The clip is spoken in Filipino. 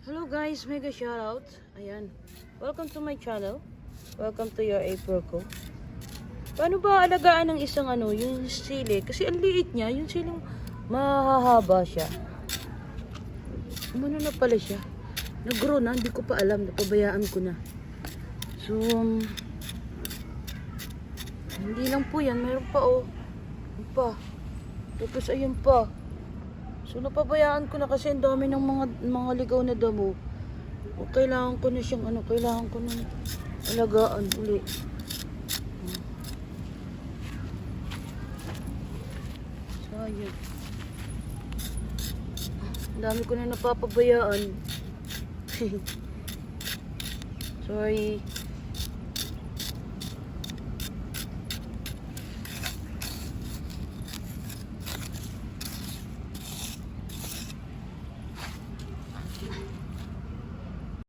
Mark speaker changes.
Speaker 1: Hello guys, mega shoutout. Ayan. Welcome to my channel. Welcome to your April ko. Paano ba alagaan ng isang yung sili? Kasi ang liit niya, yung siling mahahaba siya. Umano na pala siya. Nag-grow na, hindi ko pa alam. Napabayaan ko na. So, hindi lang po yan. Meron pa Ano pa? Tapos ayun pa. So napabayaan ko na kasi ang dami ng mga ligaw na damo. O, kailangan ko na siyang kailangan ko na alagaan uli. So ayun. Ang dami ko na napapabayaan. Sorry.